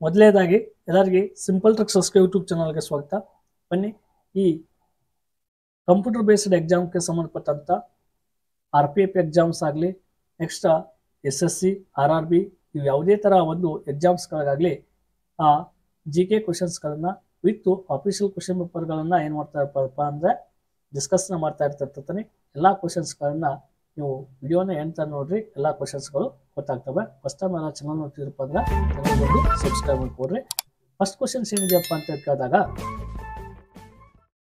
ಮೊದಲನೇದಾಗಿ ಎಲ್ಲರಿಗೆ simple tricks YouTube ಚಾನಲ್ಗೆ ಸ್ವಾಗತ. ಬನ್ನಿ, ಈ ಕಂಪ್ಯೂಟರ್ ಬೇಸ್ಡ್ ಎಕ್ಸಾಮ್ಗೆ ಸಂಬಂಧಪಟ್ಟಂತ RPF ಎಕ್ಸಾಮ್ಸ್ ಆಗಲಿ, ನೆಕ್ಸ್ಟ್ SSC, RRB ಇವು ಯಾವುದೇ ಥರ ಒಂದು ಎಕ್ಸಾಮ್ಸ್ಗಳಿಗಾಗಲಿ ಆ GK ಕ್ವಶನ್ಸ್ಗಳನ್ನ ವಿತ್ ಆಫೀಷಿಯಲ್ ಕ್ವಶನ್ ಪೇಪರ್ಗಳನ್ನು ಏನು ಮಾಡ್ತಾ ಇರ್ತಾರಪ್ಪ ಅಂದರೆ ಡಿಸ್ಕಸ್ನ ಮಾಡ್ತಾ ಇರ್ತಿರ್ತಾನೆ. ಎಲ್ಲ ಕ್ವಶನ್ಸ್ಗಳನ್ನ ನೀವು ವಿಡಿಯೋನ ಎಂತ ನೋಡ್ರಿ, ಎಲ್ಲ ಕ್ವಶನ್ಸ್ಗಳು ಗೊತ್ತಾಗ್ತವೆ. ಫಸ್ಟ್ ಟೈಮ್ ಎಲ್ಲ ಚಾನಲ್ ನೋಡ್ತಿರಪ್ಪ ಅಂದ್ರೆ ಚಾನಲ್ ಸಬ್ಸ್ಕ್ರೈಬ್ ಮಾಡ್ಕೊಡ್ರಿ. ಫಸ್ಟ್ ಕ್ವಶನ್ಸ್ ಏನಿದೆಯಪ್ಪ ಅಂತ ಕೇಳಿದಾಗ,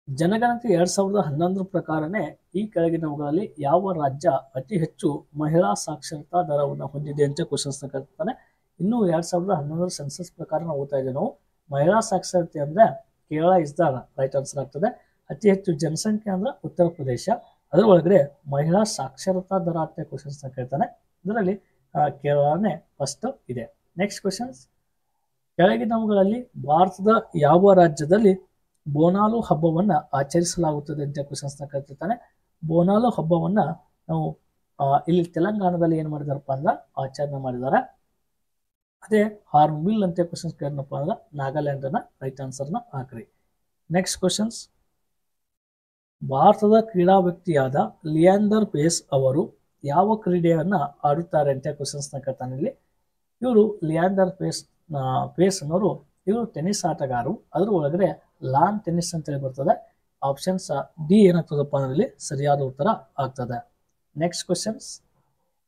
ಜನಗಣತಿ 2011 ಪ್ರಕಾರನೇ ಈ ಕೆಳಗಿನವುಗಳಲ್ಲಿ ಯಾವ ರಾಜ್ಯ ಅತಿ ಹೆಚ್ಚು ಮಹಿಳಾ ಸಾಕ್ಷರತಾ ದರವನ್ನು ಹೊಂದಿದೆ ಅಂತ ಕ್ವಶನ್ಸ್ ಕೇಳ್ತಾನೆ. ಇನ್ನು 2011 ಸೆನ್ಸಸ್ ಪ್ರಕಾರ ನಾವು ಓದ್ತಾ ಇದ್ದೀವಿ. ನಾವು ಮಹಿಳಾ ಸಾಕ್ಷರತೆ ಅಂದ್ರೆ Kerala is the right answer ಆಗ್ತದೆ. ಅತಿ ಹೆಚ್ಚು ಜನಸಂಖ್ಯೆ ಅಂದ್ರೆ ಉತ್ತರ ಪ್ರದೇಶ. ಅದರ ಒಳಗಡೆ ಮಹಿಳಾ ಸಾಕ್ಷರತಾ ದರ ಅಂತ ಕ್ವಶನ್ಸ್ ಕೇಳ್ತಾನೆ. ಇದರಲ್ಲಿ ಕೇರಳನೇ ಫಸ್ಟ್ ಇದೆ. ನೆಕ್ಸ್ಟ್ ಕ್ವಶನ್ಸ್, ಕೆಳಗಿನವುಗಳಲ್ಲಿ ಭಾರತದ ಯಾವ ರಾಜ್ಯದಲ್ಲಿ ಬೋನಾಲು ಹಬ್ಬವನ್ನ ಆಚರಿಸಲಾಗುತ್ತದೆ ಅಂತ ಕ್ವಶನ್ಸ್ ಕೇಳ್ತಿರ್ತಾನೆ. ಬೋನಾಲು ಹಬ್ಬವನ್ನ ನಾವು ಇಲ್ಲಿ ತೆಲಂಗಾಣದಲ್ಲಿ ಏನ್ ಮಾಡಿದಾರಪ್ಪ ಅಂದ್ರೆ ಆಚರಣೆ ಮಾಡಿದ್ದಾರೆ. ಅದೇ ಹಾರ್ನ್ಬಿಲ್ ಅಂತ ಕ್ವಶನ್ಸ್ ಕೇಳಪ್ಪ ಅಂದ್ರೆ ನಾಗಾಲ್ಯಾಂಡ್ ಅನ್ನ ರೈಟ್ ಆನ್ಸರ್ನ ಹಾಕ್ರಿ. ನೆಕ್ಸ್ಟ್ ಕ್ವಶನ್ಸ್, ಭಾರತದ ಕ್ರೀಡಾ ವ್ಯಕ್ತಿಯಾದ ಲಿಯಾಂಡರ್ ಪೇಸ್ ಅವರು ಯಾವ ಕ್ರೀಡೆಯನ್ನ ಆಡುತ್ತಾರೆ ಅಂತ ಕ್ವಶನ್ಸ್ ಕೇಳ್ತಾನೆ. ಇಲ್ಲಿ ಇವರು ಲಿಯಾಂಡರ್ ಪೇಸ್ ಅನ್ನೋರು ಇವರು ಟೆನ್ನಿಸ್ ಆಟಗಾರರು. ಅದ್ರ ಒಳಗಡೆ ಲಾನ್ ಟೆನ್ನಿಸ್ ಅಂತ ಹೇಳಿ ಬರ್ತದೆ. ಆಪ್ಷನ್ಸ್ ಡಿ ಏನಾಗ್ತದಪ್ಪ ಅಂದ್ರೆ ಸರಿಯಾದ ಉತ್ತರ ಆಗ್ತದೆ. ನೆಕ್ಸ್ಟ್ ಕ್ವಶನ್ಸ್,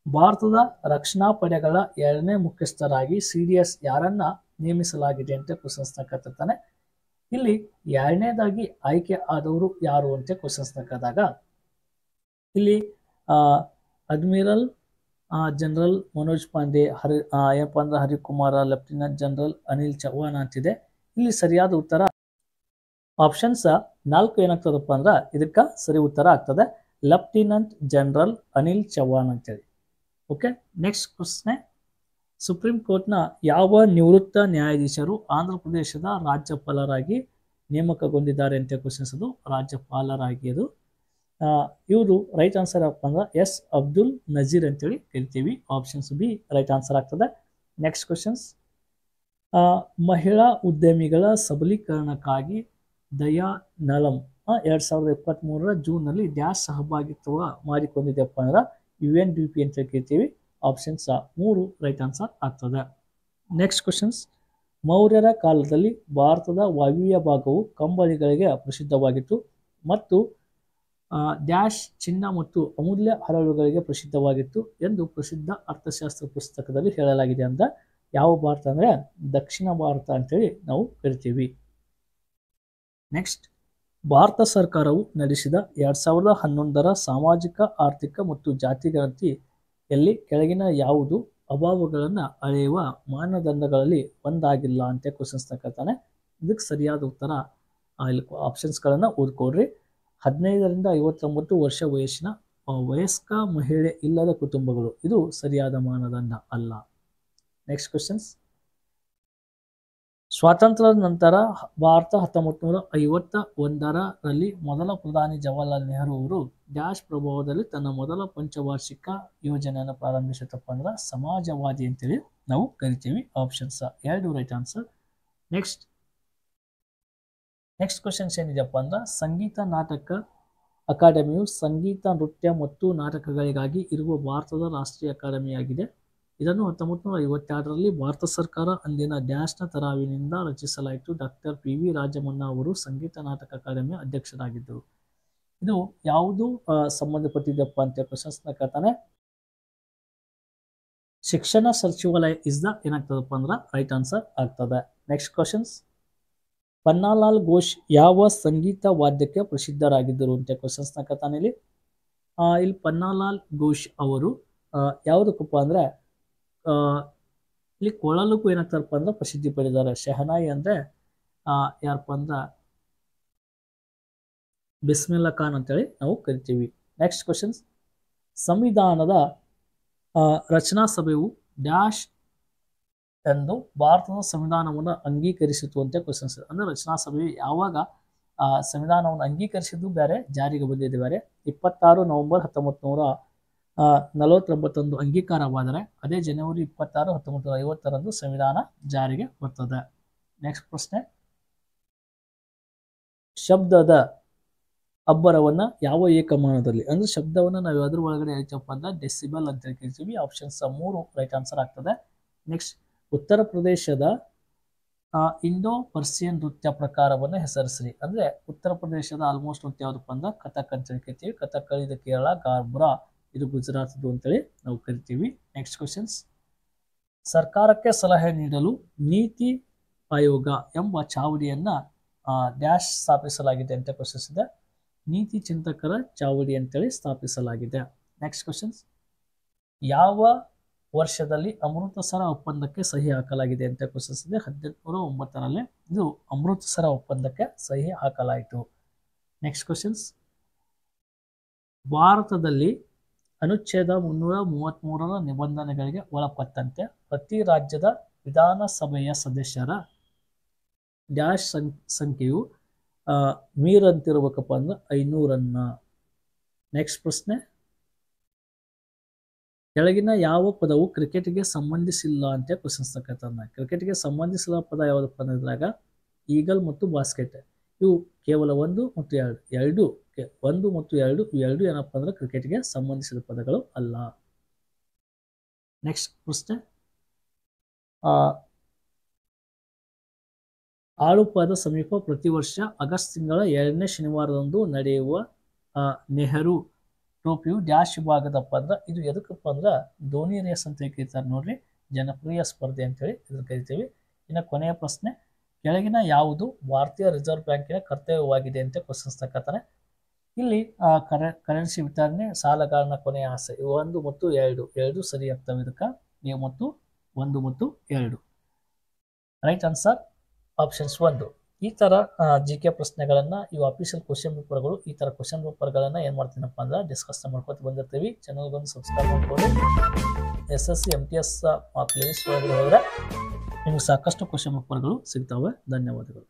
ಭಾರತದ ರಕ್ಷಣಾ ಪಡೆಗಳ 2ನೇ ಮುಖ್ಯಸ್ಥರಾಗಿ CDS ಯಾರನ್ನ ನೇಮಿಸಲಾಗಿದೆ ಅಂತ ಕ್ವಶನ್ಸ್ ಕೇಳ್ತಿರ್ತಾನೆ. ಇಲ್ಲಿ 2ನೇದಾಗಿ ಆಯ್ಕೆ ಆದವರು ಯಾರು ಅಂತ ಕ್ವಶನ್ಸ್ ಕೇಳಿದಾಗ, ಇಲ್ಲಿ ಅಡ್ಮಿರಲ್ ಜನರಲ್ ಮನೋಜ್ ಪಾಂಡೆ, ಏನಪ್ಪ ಅಂದ್ರೆ ಹರಿಕುಮಾರ, ಲೆಫ್ಟಿನೆಂಟ್ ಜನರಲ್ ಅನಿಲ್ ಚೌಹಾಣ್ ಅಂತಿದೆ. ಇಲ್ಲಿ ಸರಿಯಾದ ಉತ್ತರ ಆಪ್ಷನ್ಸ್ 4 ಏನಾಗ್ತದಪ್ಪ ಅಂದ್ರೆ ಇದಕ್ಕೆ ಸರಿ ಉತ್ತರ ಆಗ್ತದೆ, ಲೆಫ್ಟಿನೆಂಟ್ ಜನರಲ್ ಅನಿಲ್ ಚೌಹಾಣ್ ಅಂತೇಳಿ. ಓಕೆ, ನೆಕ್ಸ್ಟ್ ಪ್ರಶ್ನೆ, ಸುಪ್ರೀಂ ಕೋರ್ಟ್ನ ಯಾವ ನಿವೃತ್ತ ನ್ಯಾಯಾಧೀಶರು ಆಂಧ್ರ ಪ್ರದೇಶದ ರಾಜ್ಯಪಾಲರಾಗಿ ನೇಮಕಗೊಂಡಿದ್ದಾರೆ ಅಂತ ಕ್ವಶನ್ಸ್. ಅದು ರಾಜ್ಯಪಾಲರಾಗಿ ಅದು ಇವರು ರೈಟ್ ಆನ್ಸರ್ ಅಪ್ಪ ಅಂದ್ರೆ ಎಸ್ ಅಬ್ದುಲ್ ನಜೀರ್ ಅಂತೇಳಿ ಕರಿತೀವಿ. ಆಪ್ಷನ್ಸ್ ಬಿ ರೈಟ್ ಆನ್ಸರ್ ಆಗ್ತದೆ. ನೆಕ್ಸ್ಟ್ ಕ್ವಶನ್ಸ್, ಮಹಿಳಾ ಉದ್ಯಮಿಗಳ ಸಬಲೀಕರಣಕ್ಕಾಗಿ ದಯಾ ನಲಂ 2023 ಜೂನ್ನಲ್ಲಿ ಡ್ಯಾಶ್ ಸಹಭಾಗಿತ್ವ ಮಾಡಿಕೊಂಡಿದೆಯಪ್ಪ ಅಂದ್ರೆ UNDP ಅಂತ ಕರಿತೀವಿ. ಆಪ್ಷನ್ಸ್ 3 ರೈಟ್ ಆನ್ಸರ್ ಆಗ್ತದೆ. ನೆಕ್ಸ್ಟ್ ಕ್ವಶನ್ಸ್, ಮೌರ್ಯರ ಕಾಲದಲ್ಲಿ ಭಾರತದ ವಾಯುವ್ಯ ಭಾಗವು ಕಂಬಳಿಗಳಿಗೆ ಪ್ರಸಿದ್ಧವಾಗಿತ್ತು ಮತ್ತು ಡ್ಯಾಶ್ ಚಿನ್ನ ಮತ್ತು ಅಮೂಲ್ಯ ಹರಳುಗಳಿಗೆ ಪ್ರಸಿದ್ಧವಾಗಿತ್ತು ಎಂದು ಪ್ರಸಿದ್ಧ ಅರ್ಥಶಾಸ್ತ್ರ ಪುಸ್ತಕದಲ್ಲಿ ಹೇಳಲಾಗಿದೆ. ಅಂತ ಯಾವ ಭಾರತ ಅಂದ್ರೆ ದಕ್ಷಿಣ ಭಾರತ ಅಂತೇಳಿ ನಾವು ಕರಿತೀವಿ. ನೆಕ್ಸ್ಟ್, ಭಾರತ ಸರ್ಕಾರವು ನಡೆಸಿದ 2011 ಸಾಮಾಜಿಕ ಆರ್ಥಿಕ ಮತ್ತು ಜಾತಿ ಗಣತಿಯಲ್ಲಿ ಕೆಳಗಿನ ಯಾವುದು ಅಭಾವಗಳನ್ನು ಅಳೆಯುವ ಮಾನದಂಡಗಳಲ್ಲಿ ಒಂದಾಗಿಲ್ಲ ಅಂತ ಕ್ವಶನ್ಸ್ ಕೇಳ್ತಾನೆ. ಇದಕ್ಕೆ ಸರಿಯಾದ ಉತ್ತರ ಇಲ್ಲಿ ಆಪ್ಷನ್ಸ್ಗಳನ್ನು ಓದ್ಕೊಡ್ರಿ. 15 ರಿಂದ 59 ವರ್ಷ ವಯಸ್ಸಿನ ವಯಸ್ಕ ಮಹಿಳೆ ಇಲ್ಲದ ಕುಟುಂಬಗಳು ಇದು ಸರಿಯಾದ ಮಾನದಂಡ ಅಲ್ಲ. ನೆಕ್ಸ್ಟ್ ಕ್ವಶನ್ಸ್, ಸ್ವಾತಂತ್ರ್ಯದ ನಂತರ ಭಾರತ 1951ರಲ್ಲಿ ಮೊದಲ ಪ್ರಧಾನಿ ಜವಾಹರ್ಲಾಲ್ ನೆಹರು ಅವರು ಡ್ಯಾಶ್ ಪ್ರಭಾವದಲ್ಲಿ ತನ್ನ ಮೊದಲ ಪಂಚವಾರ್ಷಿಕ ಯೋಜನೆಯನ್ನು ಪ್ರಾರಂಭಿಸತಪ್ಪ ಅಂದ್ರೆ ಸಮಾಜವಾದಿ ಅಂತೇಳಿ ನಾವು ಕರಿತೀವಿ. Options 2 right answer. Next questions ಏನಿದೆಯಪ್ಪ ಅಂದ್ರೆ, ಸಂಗೀತ ನಾಟಕ ಅಕಾಡೆಮಿಯು ಸಂಗೀತ, ನೃತ್ಯ ಮತ್ತು ನಾಟಕಗಳಿಗಾಗಿ ಇರುವ ಭಾರತದ ರಾಷ್ಟ್ರೀಯ ಅಕಾಡೆಮಿಯಾಗಿದೆ. ಇದನ್ನು 1952ರಲ್ಲಿ ಭಾರತ ಸರ್ಕಾರ ಅಂದಿನ ಡ್ಯಾಶ್ನ ತರಾವಿನಿಂದ ರಚಿಸಲಾಯಿತು. ಡಾಕ್ಟರ್ PV ರಾಜಮನ್ನ ಅವರು ಸಂಗೀತ ನಾಟಕ ಅಕಾಡೆಮಿಯ ಅಧ್ಯಕ್ಷರಾಗಿದ್ದರು. ಇದು ಯಾವುದು ಸಂಬಂಧಪಟ್ಟಿದೆಯಪ್ಪ ಅಂತ ಕ್ವಶನ್ಸ್ ಕೇಳ್ತಾನೆ. ಶಿಕ್ಷಣ ಸಚಿವಾಲಯ ಇಸ್ ದ ಏನಾಗ್ತದಪ್ಪ ಅಂದ್ರೆ ರೈಟ್ ಆನ್ಸರ್ ಆಗ್ತದೆ. ನೆಕ್ಸ್ಟ್ ಕ್ವಶನ್ಸ್, ಪನ್ನಾಲಾಲ್ ಘೋಷ್ ಯಾವ ಸಂಗೀತ ವಾದ್ಯಕ್ಕೆ ಪ್ರಸಿದ್ಧರಾಗಿದ್ದರು ಅಂತ ಕ್ವಶನ್ಸ್ ಕೇಳ್ತಾನೆ. ಇಲ್ಲಿ ಪನ್ನಾಲಾಲ್ ಘೋಷ್ ಅವರು ಯಾವುದಕ್ಕಪ್ಪ ಅಂದ್ರೆ ಇಲ್ಲಿ ಕೊಳಲಕ್ಕೂ ಏನಾಗ್ತಾರಪ್ಪ ಅಂದ್ರೆ ಪ್ರಸಿದ್ಧಿ ಪಡೆದಿದ್ದಾರೆ. ಶೆಹನಾಯಿ ಅಂದ್ರೆ ಯಾರಪ್ಪ ಅಂದ್ರೆ ಬಿಸ್ಮಿಲ್ಲಾ ಖಾನ್ ಅಂತೇಳಿ ನಾವು ಕರಿತೀವಿ. ನೆಕ್ಸ್ಟ್ ಕ್ವಶನ್ಸ್, ಸಂವಿಧಾನದ ರಚನಾ ಸಭೆಯು ಡ್ಯಾಶ್ ಎಂದು ಭಾರತದ ಸಂವಿಧಾನವನ್ನು ಅಂಗೀಕರಿಸಿತು ಅಂತ ಕ್ವಶನ್ಸ್. ಅಂದ್ರೆ ರಚನಾ ಸಭೆಯು ಯಾವಾಗ ಸಂವಿಧಾನವನ್ನು ಅಂಗೀಕರಿಸಿದ್ದು ಬೇರೆ, ಜಾರಿಗೆ ಬಂದಿದ್ದು ಬೇರೆ. 26 ನವೆಂಬರ್ 1900 49 ಅಂಗೀಕಾರವಾದರೆ ಅದೇ ಜನವರಿ 26, 1950 ಸಂವಿಧಾನ ಜಾರಿಗೆ ಬರ್ತದೆ. ನೆಕ್ಸ್ಟ್ ಪ್ರಶ್ನೆ, ಶಬ್ದದ ಅಬ್ಬರವನ್ನ ಯಾವ ಏಕಮಾನದಲ್ಲಿ, ಅಂದ್ರೆ ಶಬ್ದವನ್ನ ನಾವು ಯಾವ್ದ್ರ ಒಳಗಡೆ ಹೇಳ್ತಪ್ಪ ಅಂದ್ರೆ ಡೆಸಿಬಲ್ ಅಂತ ಹೇಳ್ತೀವಿ. ಆಪ್ಷನ್ಸ್ 3 ರೈಟ್ ಆನ್ಸರ್ ಆಗ್ತದೆ. ನೆಕ್ಸ್ಟ್, ಉತ್ತರ ಪ್ರದೇಶದ ಇಂಡೋ ಪರ್ಸಿಯನ್ ನೃತ್ಯ ಪ್ರಕಾರವನ್ನು ಹೆಸರಿಸ್ರಿ. ಅಂದ್ರೆ ಉತ್ತರ ಪ್ರದೇಶದ ಆಲ್ಮೋಸ್ಟ್ ನೃತ್ಯ ಯಾವ್ದಪ್ಪ ಅಂದ್ರೆ ಕಥಕ್ ಅಂತ ಹೇಳ್ತೀವಿ. ಕಥಕ್ ಇದು ಕೇರಳ, ಗಾರ್ಬ್ರಾ ಇದು ಗುಜರಾತ್ದು ಅಂತೇಳಿ ನಾವು ಕರಿತೀವಿ. ನೆಕ್ಸ್ಟ್ ಕ್ವಶನ್ಸ್, ಸರ್ಕಾರಕ್ಕೆ ಸಲಹೆ ನೀಡಲು ನೀತಿ ಆಯೋಗ ಎಂಬ ಚಾವಡಿಯನ್ನ ಡ್ಯಾಶ್ ಸ್ಥಾಪಿಸಲಾಗಿದೆ ಅಂತ ಕ್ವಶನ್ಸ್ ಇದೆ. ನೀತಿ ಚಿಂತಕರ ಚಾವಡಿ ಅಂತೇಳಿ ಸ್ಥಾಪಿಸಲಾಗಿದೆ. ನೆಕ್ಸ್ಟ್ ಕ್ವಶನ್ಸ್, ಯಾವ ವರ್ಷದಲ್ಲಿ ಅಮೃತಸರ ಒಪ್ಪಂದಕ್ಕೆ ಸಹಿ ಹಾಕಲಾಗಿದೆ ಅಂತ ಕ್ವಶನ್ಸ್ ಇದೆ. 1809 ಇದು ಅಮೃತಸರ ಒಪ್ಪಂದಕ್ಕೆ ಸಹಿ ಹಾಕಲಾಯಿತು. ನೆಕ್ಸ್ಟ್ ಕ್ವಶನ್ಸ್, ಭಾರತದಲ್ಲಿ ಅನುಚ್ಛೇದ 333 ನಿಬಂಧನೆಗಳಿಗೆ ಒಳಪಟ್ಟಂತೆ ಪ್ರತಿ ರಾಜ್ಯದ ವಿಧಾನಸಭೆಯ ಸದಸ್ಯರ ಡ್ಯಾಶ್ ಸಂಖ್ಯೆಯು ಮೀರಂತಿರಬೇಕಪ್ಪ ಅಂದ್ರೆ 500. ನೆಕ್ಸ್ಟ್ ಪ್ರಶ್ನೆ, ಕೆಳಗಿನ ಯಾವ ಪದವು ಕ್ರಿಕೆಟ್ಗೆ ಸಂಬಂಧಿಸಿಲ್ಲ ಅಂತ ಕ್ವಶನ್ಸ್ ತಕ್ಕಂತ. ಕ್ರಿಕೆಟ್ಗೆ ಸಂಬಂಧಿಸಿದ ಪದ ಯಾವುದಪ್ಪ ಅಂದಾಗ ಈಗಲ್ ಮತ್ತು ಬಾಸ್ಕೆಟ್. ಇವು ಕೇವಲ 1 ಮತ್ತು 2 1 ಮತ್ತು 2 ಇವೆರಡು ಏನಪ್ಪ ಅಂದ್ರೆ ಕ್ರಿಕೆಟ್ಗೆ ಸಂಬಂಧಿಸಿದ ಪದಗಳು ಅಲ್ಲ. ನೆಕ್ಸ್ಟ್ ಪ್ರಶ್ನೆ, ಆಳುಪಾದ ಸಮೀಪ ಪ್ರತಿ ವರ್ಷ ಆಗಸ್ಟ್ ತಿಂಗಳ 2ನೇ ಶನಿವಾರದಂದು ನಡೆಯುವ ನೆಹರು ಟ್ರೋಫಿಯು ಡ್ಯಾಶ್ ವಿಭಾಗದಪ್ಪ ಅಂದ್ರೆ ಇದು ಎದಕ್ಕಪ್ಪ ಅಂದ್ರೆ ಧೋನಿ ರೇಸ್ ಅಂತ ಕರೀತಾರೆ ನೋಡ್ರಿ, ಜನಪ್ರಿಯ ಸ್ಪರ್ಧೆ ಅಂತೇಳಿ ಇದನ್ನು ಕರಿತೀವಿ. ಇನ್ನು ಕೊನೆಯ ಪ್ರಶ್ನೆ, ಕೆಳಗಿನ ಯಾವುದು ಭಾರತೀಯ ರಿಸರ್ವ್ ಬ್ಯಾಂಕಿನ ಕರ್ತವ್ಯವಾಗಿದೆ ಅಂತ ಕ್ವಶನ್ಸ್ ತಕ್ಕತಾರೆ. ಇಲ್ಲಿ ಕರೆನ್ಸಿ ವಿತರಣೆ, ಸಾಲಗಾರನ ಕೊನೆಯ ಆಸೆ, 1 ಮತ್ತು 2 ಸರಿ ಆಗ್ತವೆ. ಇದಕ್ಕೆ ಎ ಮತ್ತು 1 ಮತ್ತು 2 ರೈಟ್ ಆನ್ಸರ್ ಆಪ್ಷನ್ಸ್ 1. ಈ ಥರ GK ಪ್ರಶ್ನೆಗಳನ್ನ ಇವು ಅಫಿಷಿಯಲ್ ಕ್ವಶನ್ ಪೇಪರ್ಗಳು. ಈ ಥರ ಕ್ವಶನ್ ಪೇಪರ್ಗಳನ್ನ ಏನು ಮಾಡ್ತೀನಪ್ಪ ಅಂದ್ರೆ ಡಿಸ್ಕಸ್ ಮಾಡ್ಕೊತ ಬಂದಿರ್ತೀವಿ. ಚಾನಲ್ ಬಂದು ಸಬ್ಸ್ಕ್ರೈಬ್ ಮಾಡ್ಕೊಂಡು SSC MTS ಪ್ಲೇಲಿಸ್ಟ್ ಒಳಗಡೆ ಹೋದರೆ ನಿಮ್ಗೆ ಸಾಕಷ್ಟು ಕ್ವಶನ್ ಪೇಪರ್ಗಳು ಸಿಗ್ತವೆ. ಧನ್ಯವಾದಗಳು.